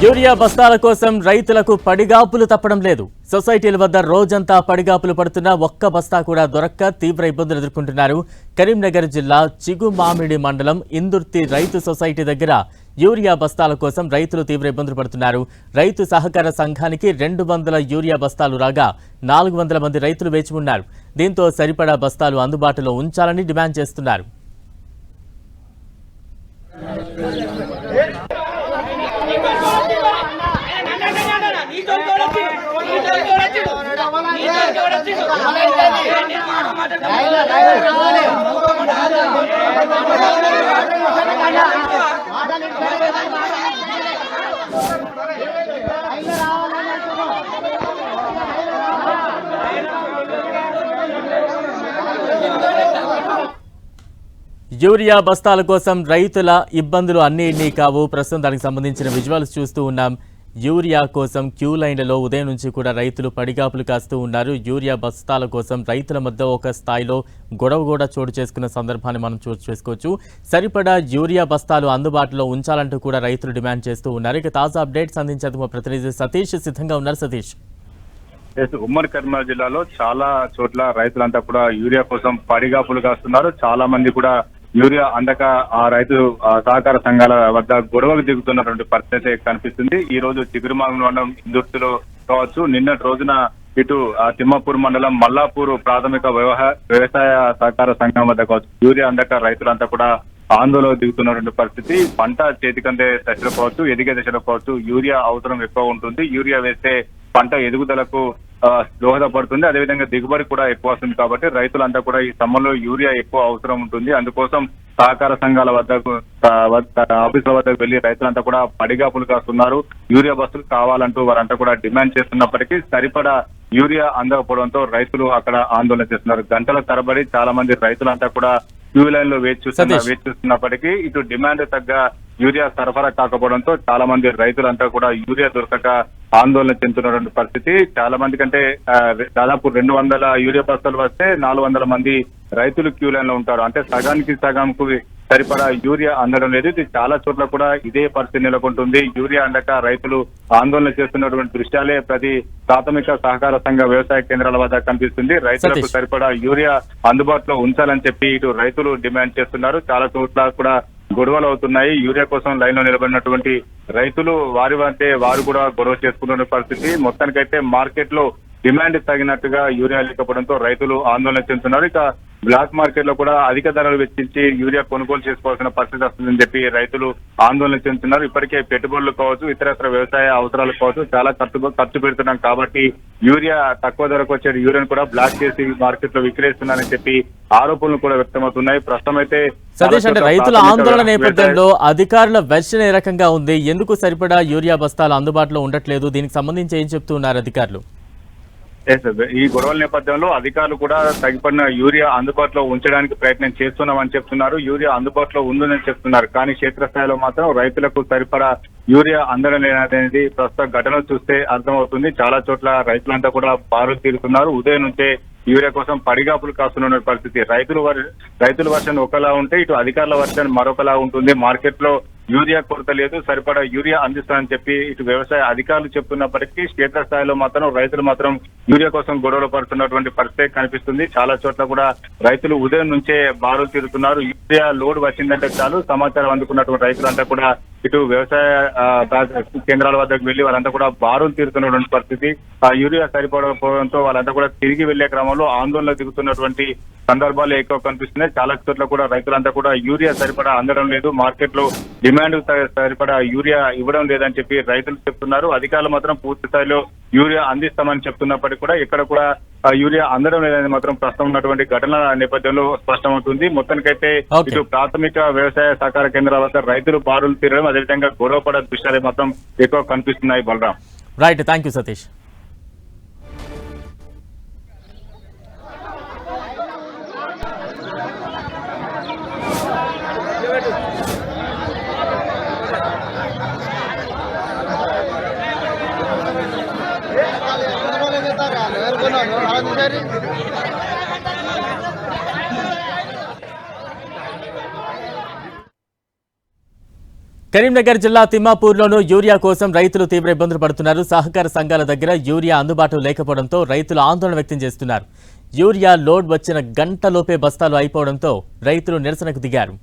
Urea బస్తాల కోసం రైతులకు పడిగాపులు తప్పడం లేదు. సొసైటీల వద్ద రోజంతా పడిగాపులు పడుతున్నా ఒక్క బస్తా కూడా దొరక్క తీవ్ర ఇబ్బందులు ఎదుర్కొంటున్నారు. కరీంనగర్ జిల్లా చిగుమామిడి మండలం ఇందుర్తి రైతు సొసైటీ దగ్గర యూరియా బస్తాల కోసం రైతులు తీవ్ర ఇబ్బందులు పడుతున్నారు. రైతు సహకార సంఘానికి 200 యూరియా బస్తాలు రాగా 400 మంది రైతులు వేచి ఉన్నారు. దీంతో సరిపడా బస్తాలు అందుబాటులో ఉంచాలని డిమాండ్ చేస్తున్నారు. యూరియా బస్తాల కోసం రైతుల ఇబ్బందులు అన్నీ కావు. ప్రస్తుతం దానికి సంబంధించిన విజువల్స్ చూస్తూ ఉన్నాం. యూరియా కోసం క్యూ లైన్లలో ఉదయం నుంచి కూడా రైతులు పడిగాపులు కాస్తూ ఉన్నారు. యూరియా బస్తాల కోసం రైతుల మధ్య ఒక స్థాయిలో గొడవ కూడా చోటు చేసుకున్న సందర్భాన్ని మనం చేసుకోవచ్చు. సరిపడా యూరియా బస్తాలు అందుబాటులో ఉంచాలంటూ కూడా రైతులు డిమాండ్ చేస్తూ ఉన్నారు. ఇక తాజా అప్డేట్స్ అందించేందుకు మా ప్రతినిధి సతీష్ సిద్ధంగా ఉన్నారు. సతీష్, ఉమ్మడి కరీంనగర్ జిల్లాలో చాలా చోట్ల రైతులంతా కూడా యూరియా కోసం పడిగాపులు కాస్తున్నారు. చాలా మంది కూడా యూరియా అందక ఆ రైతు సహకార సంఘాల వద్ద గొడవకు దిగుతున్నటువంటి పరిస్థితి కనిపిస్తుంది. ఈ రోజు చిగురుమామి మండలం ఇందుర్తిలో కావచ్చు, నిన్నటి రోజున ఇటు తిమ్మాపూర్ మండలం మల్లాపూర్ ప్రాథమిక వ్యవసాయ సహకార సంఘం వద్ద కావచ్చు, యూరియా అందక రైతులంతా కూడా ఆందోళన దిగుతున్నటువంటి పరిస్థితి. పంట చేతికందే దశలో కావచ్చు, ఎదిగే దశలో కావచ్చు యూరియా అవసరం ఎక్కువ ఉంటుంది. యూరియా వేస్తే పంట ఎదుగుదలకు దోహదపడుతుంది, అదేవిధంగా దిగుబడి కూడా ఎక్కువ వస్తుంది. కాబట్టి రైతులంతా కూడా ఈ సమ్మర్లో యూరియా ఎక్కువ అవసరం ఉంటుంది. అందుకోసం సహకార సంఘాల వద్దకు ఆఫీసుల వద్దకు వెళ్లి రైతులంతా కూడా పడిగాపులు కాస్తున్నారు. యూరియా బస్సులు కావాలంటూ వారంతా కూడా డిమాండ్ చేస్తున్నప్పటికీ సరిపడా యూరియా అందకపోవడంతో రైతులు అక్కడ ఆందోళన చేస్తున్నారు. గంటల తరబడి చాలా మంది రైతులంతా కూడా క్యూ లైన్ లో వేచి చూస్తున్నప్పటికీ ఇటు డిమాండ్ తగ్గ యూరియా సరఫరా కాకపోవడంతో చాలా మంది రైతులంతా కూడా యూరియా దొరకక ఆందోళన చెందుతున్నటువంటి పరిస్థితి. చాలా మంది కంటే దాదాపు 200 యూరియా బస్తాలు వస్తే 400 మంది రైతులు క్యూ లైన్ లో ఉంటారు. అంటే సగానికి సరిపడా యూరియా అందడం లేదు. ఇది చాలా చోట్ల కూడా ఇదే పరిస్థితి నెలకొంటుంది. యూరియా అందక రైతులు ఆందోళన చేస్తున్నటువంటి దృశ్యాలే ప్రతి ప్రాథమిక సహకార సంఘ వ్యవసాయ కేంద్రాల వద్ద కనిపిస్తుంది. రైతులకు సరిపడా యూరియా అందుబాటులో ఉంచాలని చెప్పి ఇటు రైతులు డిమాండ్ చేస్తున్నారు. చాలా చోట్ల కూడా గొడవలు అవుతున్నాయి. యూరియా కోసం లైన్ లో నిలబడినటువంటి రైతులు వారు కూడా గొడవ చేసుకుంటున్న పరిస్థితి. మొత్తానికైతే మార్కెట్ లో డిమాండ్ తగినట్టుగా యూరియా లేకపోవడంతో రైతులు ఆందోళన చెందుతున్నారు. ఇక బ్లాక్ మార్కెట్ లో కూడా అధిక ధరలు వెచ్చించి యూరియా కొనుగోలు చేసుకోవాల్సిన పరిస్థితి వస్తుందని చెప్పి రైతులు ఆందోళన చెందుతున్నారు. ఇప్పటికే పెట్టుబడులు కావచ్చు, ఇతరత్ర వ్యవసాయ అవసరాలు కావచ్చు చాలా ఖర్చు పెడుతున్నాం కాబట్టి యూరియా తక్కువ ధరకు వచ్చే యూరియాను కూడా బ్లాక్ చేసి మార్కెట్ లో విక్రయిస్తున్నారని చెప్పి ఆరోపణలు కూడా వ్యక్తమవుతున్నాయి. ప్రస్తుతం అయితే సతీష్, అంటే రైతుల ఆందోళన నేపథ్యంలో అధికారుల వెర్షన్ ఏ రకంగా ఉంది? ఎందుకు సరిపడా యూరియా బస్తాలు అందుబాటులో ఉండట్లేదు? దీనికి సంబంధించి ఏం చెప్తున్నారు అధికారులు? ఈ గొడవల నేపథ్యంలో అధికారులు కూడా తగిపడిన యూరియా అందుబాటులో ఉంచడానికి ప్రయత్నం చేస్తున్నామని చెప్తున్నారు. యూరియా అందుబాటులో ఉందని చెప్తున్నారు. కానీ క్షేత్రస్థాయిలో మాత్రం రైతులకు సరిపడా యూరియా అందడం లేదనేది ప్రస్తుత ఘటనలు చూస్తే అర్థమవుతుంది. చాలా చోట్ల రైతులంతా కూడా బారులు తీరుతున్నారు. ఉదయం నుంచే యూరియా కోసం పడిగాపులు కాస్తున్న పరిస్థితి. రైతుల వర్షన్ ఒకలా ఉంటే ఇటు అధికారుల వర్షన్ మరొకలా ఉంటుంది. మార్కెట్ లో యూరియా కొరత లేదు, సరిపడా యూరియా అందిస్తానని చెప్పి ఇటు వ్యవసాయ అధికారులు చెప్తున్నప్పటికీ క్షేత్రస్థాయిలో మాత్రం రైతులు మాత్రం యూరియా కోసం గొడవలు పడుతున్నటువంటి పరిస్థితి కనిపిస్తుంది. చాలా చోట్ల కూడా రైతులు ఉదయం నుంచే బారులు తీరుతున్నారు. యూరియా లోడ్ వచ్చిందంటే చాలు సమాచారం అందుకున్నటువంటి రైతులంతా కూడా ఇటు వ్యవసాయ కేంద్రాల వద్దకు వెళ్లి వాళ్ళంతా కూడా బారులు తీరుతున్నటువంటి పరిస్థితి. ఆ యూరియా సరిపడకపోవడంతో వాళ్ళంతా కూడా తిరిగి వెళ్లే క్రమంలో ఆందోళన దిగుతున్నటువంటి సందర్భాలు ఎక్కువ కనిపిస్తున్నాయి. చాలా చోట్ల కూడా రైతులంతా కూడా యూరియా సరిపడా అందడం లేదు, మార్కెట్ లో డిమాండ్ సరిపడా యూరియా ఇవ్వడం లేదని చెప్పి రైతులు చెప్తున్నారు. అధికారులు మాత్రం పూర్తి స్థాయిలో యూరియా అందిస్తామని చెప్తున్నప్పటికీ కూడా ఇక్కడ కూడా యూరియా అందడం లేదని మాత్రం ప్రస్తుతం ఉన్నటువంటి ఘటనల నేపథ్యంలో స్పష్టమవుతుంది. మొత్తానికైతే ఇటు ప్రాథమిక వ్యవసాయ సహకార కేంద్రాల వద్ద రైతులు బారులు తీరడం, అదేవిధంగా గొడవపడే దృశ్యాలు మాత్రం ఎక్కువ కనిపిస్తున్నాయి. Balaram, right, thank you Satish. Karimnagar జిల్లా తిమ్మాపూర్లోనూ యూరియా కోసం రైతులు తీవ్ర ఇబ్బందులు పడుతున్నారు. సహకార సంఘాల దగ్గర యూరియా అందుబాటులో లేకపోవడంతో రైతులు ఆందోళన వ్యక్తం చేస్తున్నారు. యూరియా లోడ్ వచ్చిన గంటలోపే బస్తాలు అయిపోవడంతో రైతులు నిరసనకు దిగారు.